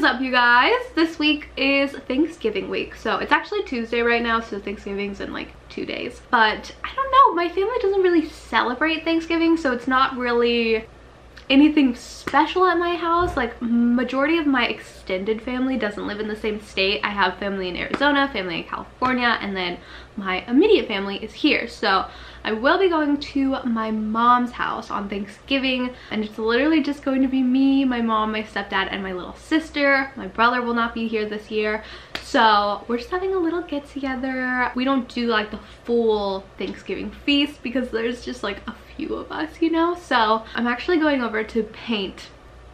up, you guys? This week is Thanksgiving week, so it's actually Tuesday right now, so Thanksgiving's in like 2 days. But I don't know, my family doesn't really celebrate Thanksgiving, so it's not really anything special at my house. Like, majority of my extended family doesn't live in the same state. I have family in Arizona, family in California, and then my immediate family is here. So I will be going to my mom's house on Thanksgiving, and it's literally just going to be me, my mom, my stepdad, and my little sister. My brother will not be here this year, so we're just having a little get together. We don't do like the full Thanksgiving feast because there's just like a few of us, you know. So I'm actually going over to paint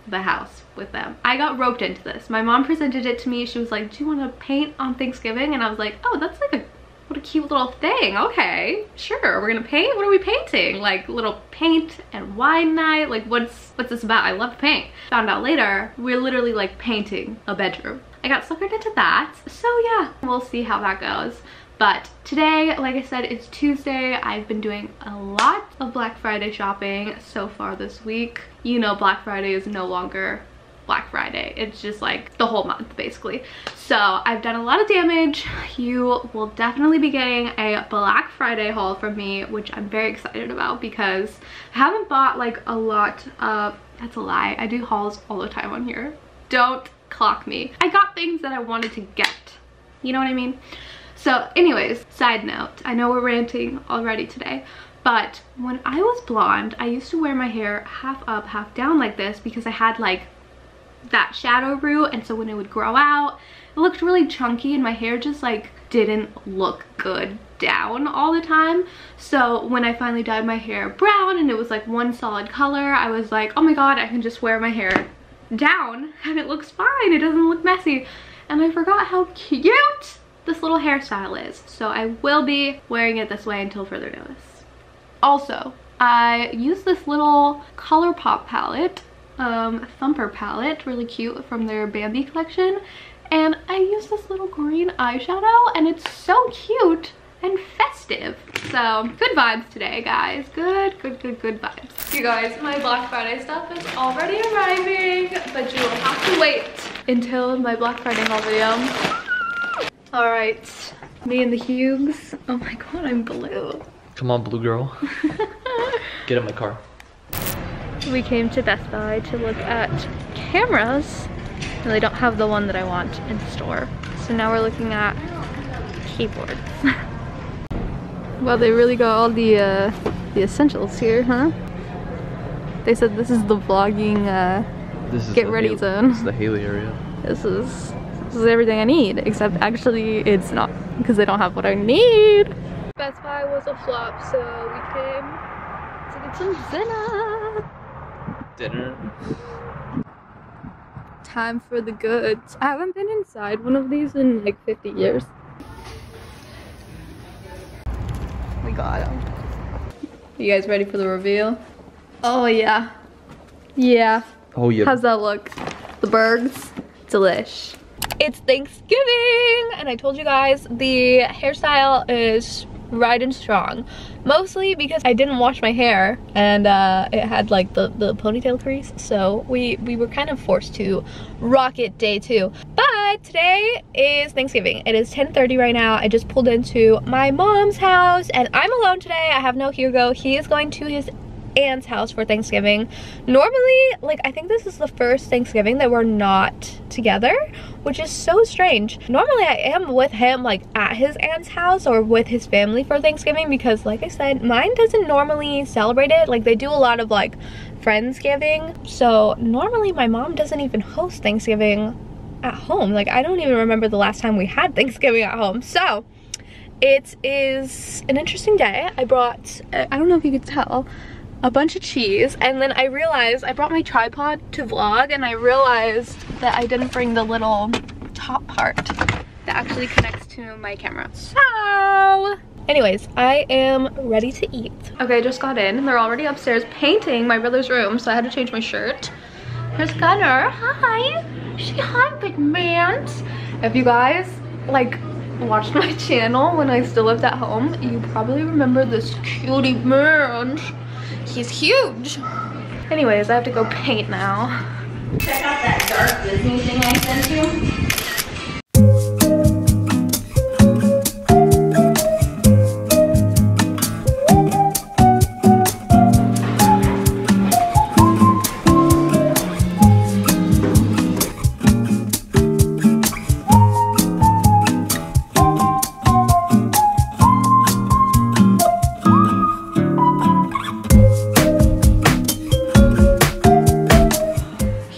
the house with them. I got roped into this. My mom presented it to me. She was like, do you want to paint on Thanksgiving? And I was like, oh, that's like what a cute little thing. Okay, sure, we're gonna paint. What are we painting? Like little paint and wine night? Like what's this about? I love to paint. Found out later we're literally like painting a bedroom. I got suckered into that, so yeah, we'll see how that goes. But today, like I said, it's Tuesday. I've been doing a lot of Black Friday shopping so far this week. You know, Black Friday is no longer Black Friday. It's just like the whole month, basically. So I've done a lot of damage. You will definitely be getting a Black Friday haul from me, which I'm very excited about because I haven't bought like a lot of, that's a lie. I do hauls all the time on here. Don't clock me. I got things that I wanted to get. You know what I mean? So anyways, side note, I know we're ranting already today, but when I was blonde, I used to wear my hair half up, half down like this because I had like that shadow root, and so when it would grow out, it looked really chunky and my hair just like didn't look good down all the time. So when I finally dyed my hair brown and it was like one solid color, I was like, oh my god, I can just wear my hair down and it looks fine. It doesn't look messy. And I forgot how cute this little hairstyle is, so I will be wearing it this way until further notice. Also, I use this little ColourPop palette, Thumper palette, really cute, from their Bambi collection, and I use this little green eyeshadow and it's so cute and festive. So good vibes today, guys. Good vibes. You guys, my Black Friday stuff is already arriving, but you will have to wait until my Black Friday haul video. All right, me and the Hugues. Oh my god, I'm blue. Come on, blue girl. Get in my car. We came to Best Buy to look at cameras, and they don't have the one that I want in store. So now we're looking at keyboards. Well, they really got all the essentials here, huh? They said this is the vlogging get ready zone. This is the Hailie area. This is everything I need, except actually it's not, because they don't have what I need. Best Buy was a flop, so we came to get some dinner. Time for the goods. I haven't been inside one of these in like 50 years. We got them. You guys ready for the reveal? Oh yeah. Yeah. Oh yeah. How's that look? The burgers? Delish. It's Thanksgiving, and I told you guys the hairstyle is right and strong, mostly because I didn't wash my hair and it had like the ponytail crease, so we were kind of forced to rock it day 2. But today is Thanksgiving. It is 10:30 right now. I just pulled into my mom's house and I'm alone today. I have no Hugo. He is going to his aunt's house for Thanksgiving. Normally, like, I think this is the first Thanksgiving that we're not together, which is so strange. Normally I am with him like at his aunt's house or with his family for Thanksgiving because, like I said, mine doesn't normally celebrate it. Like, they do a lot of like Friendsgiving, so normally my mom doesn't even host Thanksgiving at home. Like, I don't even remember the last time we had Thanksgiving at home. So it is an interesting day. I brought, I don't know if you could tell, a bunch of cheese, and then I realized I brought my tripod to vlog, and I realized that I didn't bring the little top part that actually connects to my camera. So anyways, I am ready to eat. Okay, I just got in. They're already upstairs painting my brother's room, so I had to change my shirt. Here's Gunner. Hi. Say hi, big man. If you guys like watched my channel when I still lived at home, you probably remember this cutie man. He's huge. Anyways, I have to go paint now. Check out that dark Disney thing I sent you.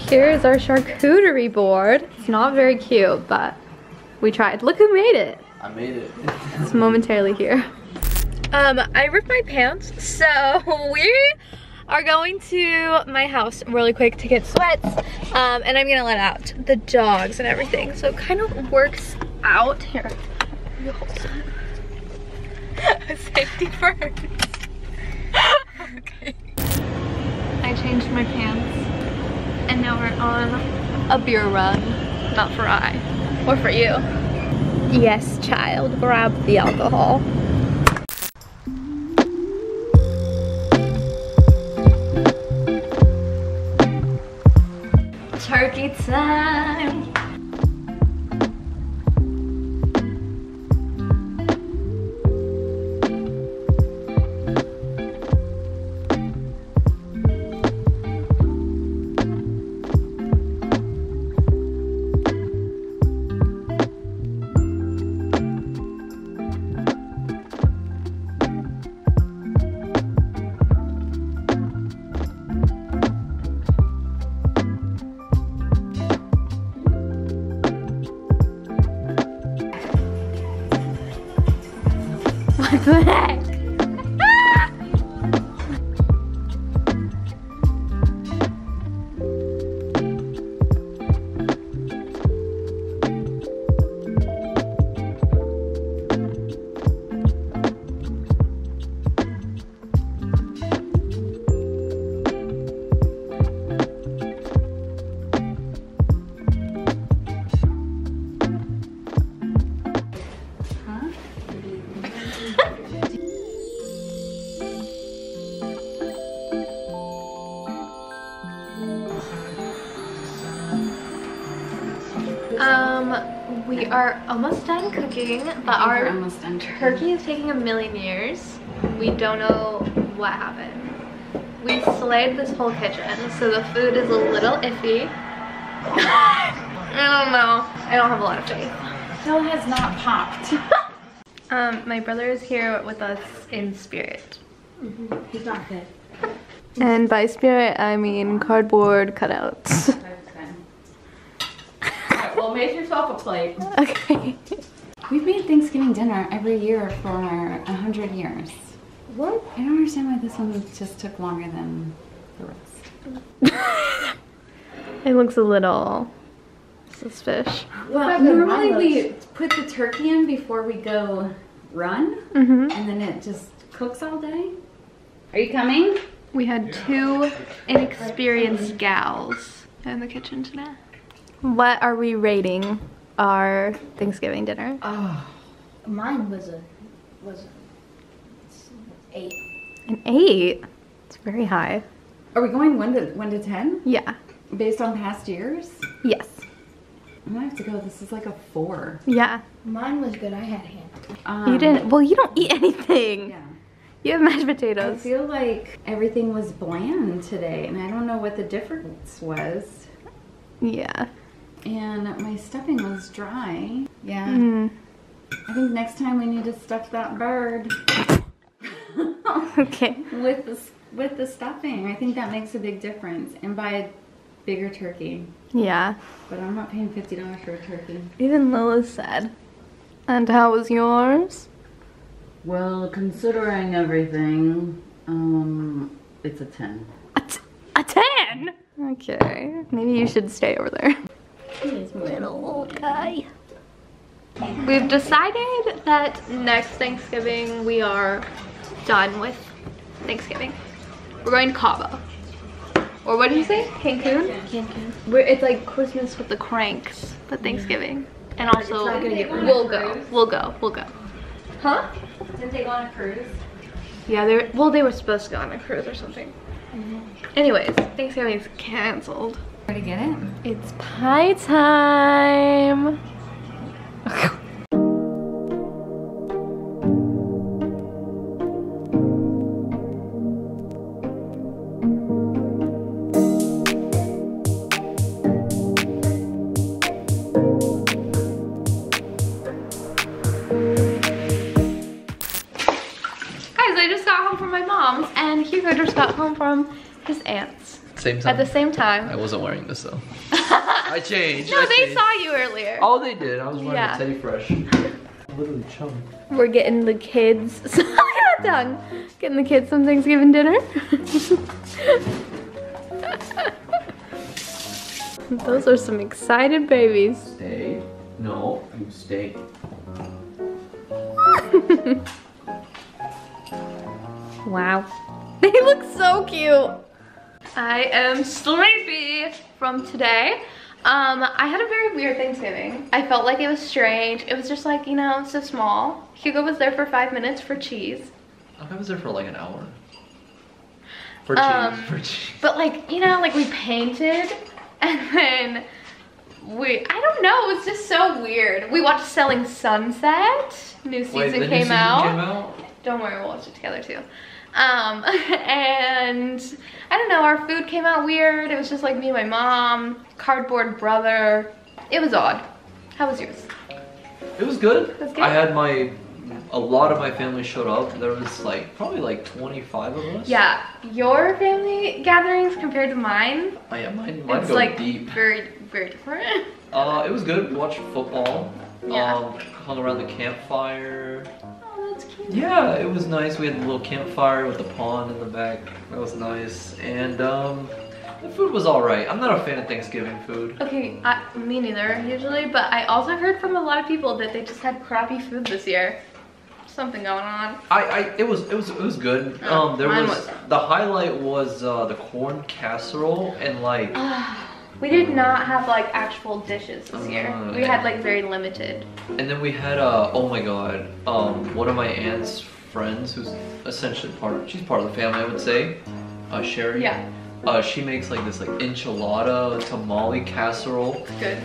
Here's our charcuterie board. It's not very cute, but we tried. Look who made it. I made it. It's momentarily here. I ripped my pants, so we are going to my house really quick to get sweats, and I'm gonna let out the dogs and everything, so it kind of works out. Here, safety first. Okay. I changed my pants, and now we're on a beer run. Not for I, or for you. Yes, child, grab the alcohol. Turkey time. What the heck? We are almost done cooking, but our turkey is taking a million years. We don't know what happened. We slayed this whole kitchen, so the food is a little iffy. I don't know. I don't have a lot of faith. Still has not popped. My brother is here with us in spirit. He's not good. And by spirit, I mean cardboard cutouts. Well, make yourself a plate. Okay. We've made Thanksgiving dinner every year for 100 years. What? I don't understand why this one just took longer than the rest. It looks a little suspicious. Well, normally we put the turkey in before we go run, and then it just cooks all day. Are you coming? We had two inexperienced gals in the kitchen today. What are we rating our Thanksgiving dinner? Oh, mine was a 8. An 8? It's very high. Are we going 1 to 10? Yeah. Based on past years? Yes. I'm gonna have to go. This is like a 4. Yeah. Mine was good. I had a hand. You didn't. Well, you don't eat anything. Yeah. You have mashed I potatoes. feel like everything was bland today, and I don't know what the difference was. Yeah. And my stuffing was dry. Yeah. I think next time we need to stuff that bird. Okay. With the stuffing. I think that makes a big difference. And buy a bigger turkey. Yeah. But I'm not paying $50 for a turkey. Even Lila said. And how was yours? Well, considering everything, it's a 10. A 10? Okay. Maybe you should stay over there. Little old guy. We've decided that next Thanksgiving we are done with Thanksgiving. We're going to Cabo. Or what did you say? Cancun? Cancun. It's like Christmas with the cranks, but Thanksgiving. And also, we'll go. Huh? Didn't they go on a cruise? Yeah, they were supposed to go on a cruise or something. Anyways, Thanksgiving's canceled. Where to get it? It's pie time. I just got home from my mom's and Hugo just got home from his aunt's. Same time? At the same time. I wasn't wearing this though. I changed. No, they saw you earlier. Oh, they did. I was wearing Yeah. a Teddy Fresh. Literally chum. We're getting the kids, look at that tongue. Getting the kids some Thanksgiving dinner. Those are some excited babies. Stay. No, you stay. Wow. They look so cute. I am sleepy from today. I had a very weird Thanksgiving. I felt like it was strange. It was just like, you know, so small. Hugo was there for 5 minutes for cheese. I was there for like an hour. For cheese. For cheese. But like, you know, like we painted and then I don't know, it was just so weird. We watched Selling Sunset. New season, Wait, the new came season out. came out? Don't worry, we'll watch it together too. And I don't know, our food came out weird. It was just like me and my mom, cardboard brother. It was odd. How was yours? It was good. It was good? I had a lot of my family showed up. There was like, probably like 25 of us. Yeah, your family gatherings compared to mine, Oh yeah, mine it's go like deep. very, very different. It was good. We watched football. Yeah. Hung around the campfire. Oh, that's cute. Yeah, it was nice. We had a little campfire with the pond in the back. That was nice. And the food was alright. I'm not a fan of Thanksgiving food. Okay, me neither usually, but I also heard from a lot of people that they just had crappy food this year. Something going on. It was good. Oh, There mine was wasn't. the highlight was the corn casserole and like We did not have like actual dishes this year. We had like very limited. and then we had oh my god, one of my aunt's friends who's essentially she's part of the family, I would say, Sherry. Yeah. She makes like this like enchilada tamale casserole. Good.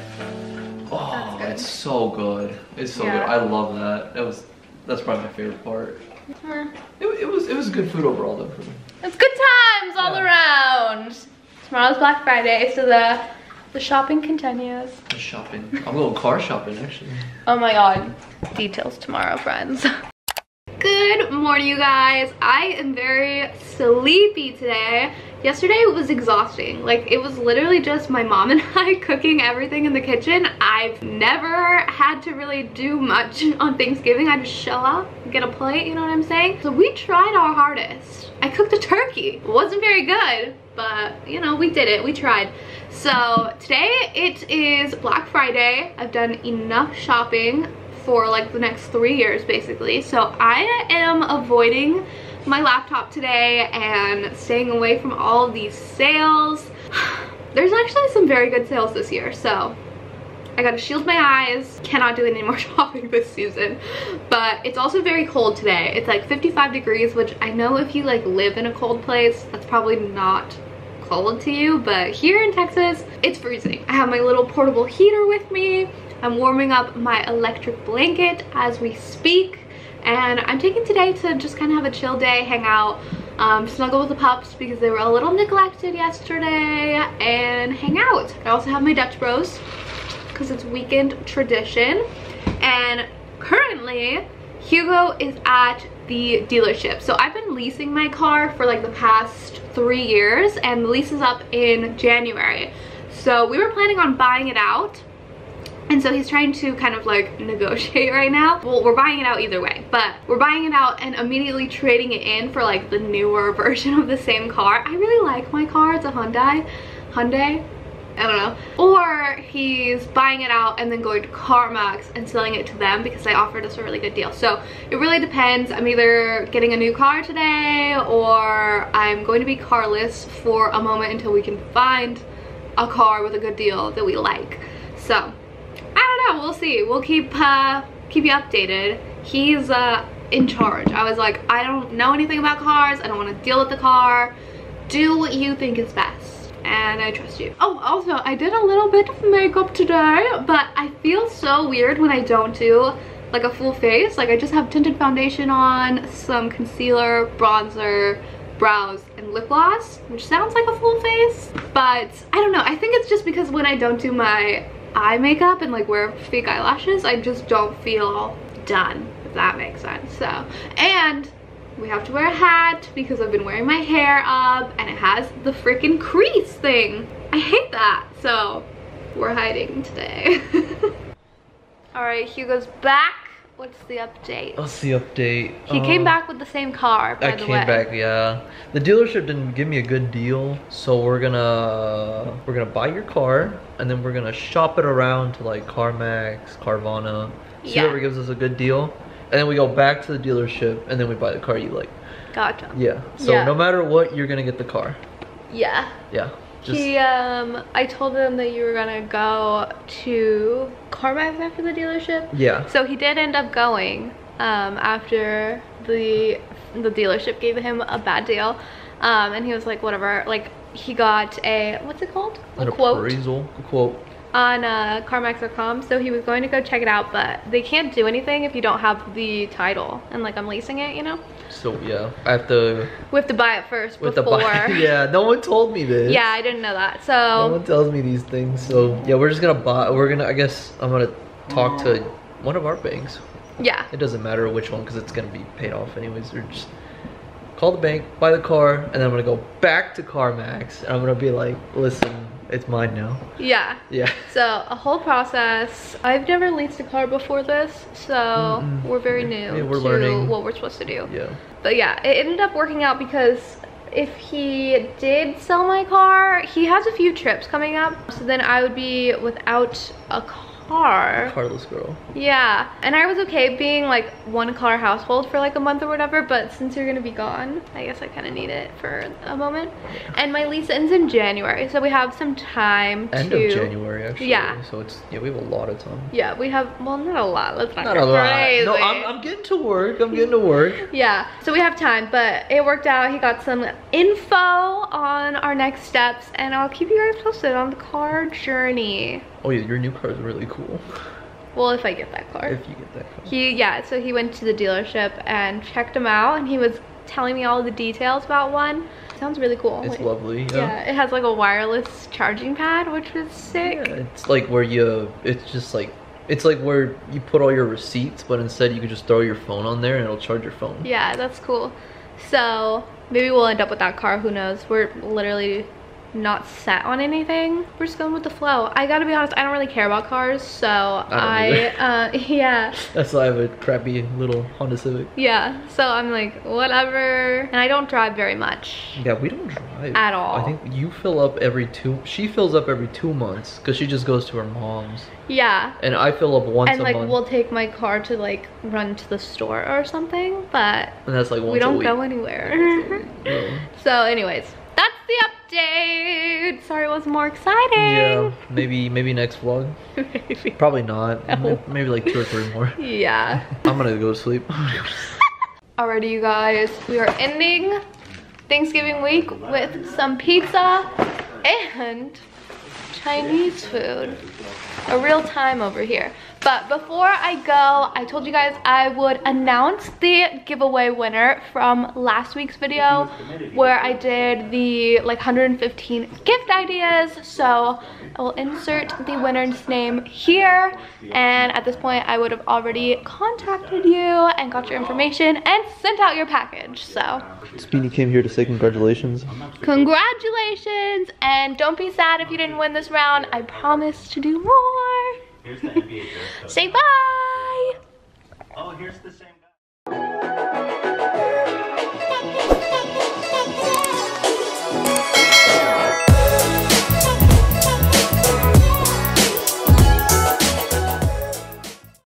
Oh, That's good. it's so good. It's so Yeah. good. I love that. That's probably my favorite part. It was good food overall though for me. It's good times all Yeah. around. Tomorrow's Black Friday, so the shopping continues. The shopping. I'm going car shopping actually. Oh my god. Details tomorrow, friends. Good morning, you guys. I am very sleepy today. Yesterday was exhausting. Like, it was literally just my mom and I cooking everything in the kitchen. I've never had to really do much on Thanksgiving. I just show up, get a plate, you know what I'm saying? So we tried our hardest. I cooked a turkey. It wasn't very good, but you know, we did it, we tried. So today it is Black Friday. I've done enough shopping for like the next 3 years basically. So I am avoiding my laptop today and staying away from all of these sales. There's actually some very good sales this year, so I gotta shield my eyes. Cannot do any more shopping this season. But it's also very cold today. It's like 55 degrees, which I know if you like live in a cold place, that's probably not cold to you, but here in Texas, it's freezing. I have my little portable heater with me. I'm warming up my electric blanket as we speak. And I'm taking today to just kind of have a chill day, hang out, snuggle with the pups because they were a little neglected yesterday, and hang out. I also have my Dutch Bros because it's weekend tradition. And currently, Hugo is at the dealership. So I've been leasing my car for like the past 3 years, and the lease is up in January. So we were planning on buying it out. And so he's trying to kind of like negotiate right now. Well, we're buying it out either way, but we're buying it out and immediately trading it in for like the newer version of the same car. I really like my car. It's a Hyundai. I don't know. Or he's buying it out and then going to CarMax and selling it to them because they offered us a really good deal. So it really depends. I'm either getting a new car today or I'm going to be carless for a moment until we can find a car with a good deal that we like. So I don't know, we'll see. We'll keep you updated. He's in charge. I was like, I don't know anything about cars. I don't want to deal with the car. Do what you think is best. and I trust you. Oh, also, I did a little bit of makeup today, but I feel so weird when I don't do like a full face. Like I just have tinted foundation on, some concealer, bronzer, brows, and lip gloss, which sounds like a full face, but I don't know. I think it's just because when I don't do my eye makeup and like wear fake eyelashes, I just don't feel done, if that makes sense. So, and we have to wear a hat because I've been wearing my hair up and it has the freaking crease thing. I hate that. So we're hiding today. All right, Hugo's back. What's the update? What's the update? He came back with the same car, by the way. I came back, yeah. The dealership didn't give me a good deal, so we're gonna buy your car, and then we're gonna shop it around to like CarMax, Carvana, see whoever gives us a good deal, and then we go back to the dealership, and then we buy the car you like. Gotcha. Yeah. So no matter what, you're gonna get the car. Yeah. Yeah. I told him that you were gonna go to CarMax after the dealership. Yeah. So he did end up going after the dealership gave him a bad deal, and he was like, whatever. Like he got a, what's it called? An appraisal quote on CarMax.com. So he was going to go check it out, but they can't do anything if you don't have the title, and like I'm leasing it, you know. So yeah, we have to buy it first before. Yeah, no one told me this. Yeah, I didn't know that. So no one tells me these things. So yeah, we're just gonna buy. I guess I'm gonna talk to one of our banks. Yeah. It doesn't matter which one because it's gonna be paid off anyways. Or just call the bank, buy the car, and then I'm gonna go back to CarMax and I'm gonna be like, listen, it's mine now. Yeah. Yeah. So a whole process. I've never leased a car before this, so we're very new to learning what we're supposed to do. Yeah. But yeah, it ended up working out because if he did sell my car, he has a few trips coming up, so then I would be without a car. Carless girl. Yeah, and I was okay being like one car household for like a month or whatever, but since you're gonna be gone, I guess I kind of need it for a moment. Yeah. And my lease ends in January, so we have some time End of January, actually. Yeah. So it's, yeah, we have a lot of time. Yeah, we have, well, not a lot. Let's not a lot. No, I'm getting to work. I'm getting to work. Yeah, so we have time, but it worked out. He got some info on our next steps, and I'll keep you guys posted on the car journey. Oh yeah, your new car is really cool. Well, if I get that car. If you get that car. So he went to the dealership and checked them out, and he was telling me all the details about one. It sounds really cool. It's lovely. Yeah, it has like a wireless charging pad, which was sick. Yeah, it's like where it's like where you put all your receipts, but instead you can just throw your phone on there and it'll charge your phone. Yeah, that's cool. So maybe we'll end up with that car, who knows. We're literally not set on anything. We're just going with the flow. I gotta be honest, I don't really care about cars, so yeah. That's why I have a crappy little Honda Civic. Yeah, so I'm like, whatever. And I don't drive very much. Yeah, we don't drive at all. I think you fill up she fills up every 2 months because she just goes to her mom's. Yeah. And I fill up once a month. And like we'll take my car to like run to the store or something, but and that's like once we don't a week. go anywhere. Yeah. So anyways, that's the update. Sorry it wasn't more exciting. Yeah, maybe next vlog. Maybe. Probably not. No. Maybe like 2 or 3 more. Yeah. I'm gonna go to sleep. Alrighty, you guys, we are ending Thanksgiving week with some pizza and Chinese food. A real time over here. But before I go, I told you guys I would announce the giveaway winner from last week's video where I did the like 115 gift ideas. So I will insert the winner's name here, and at this point I would have already contacted you and got your information and sent out your package. So Speedy came here to say congratulations. Congratulations, and don't be sad if you didn't win this round. I promise to do more. Here's the NBA. Say bye. Oh, here's the same.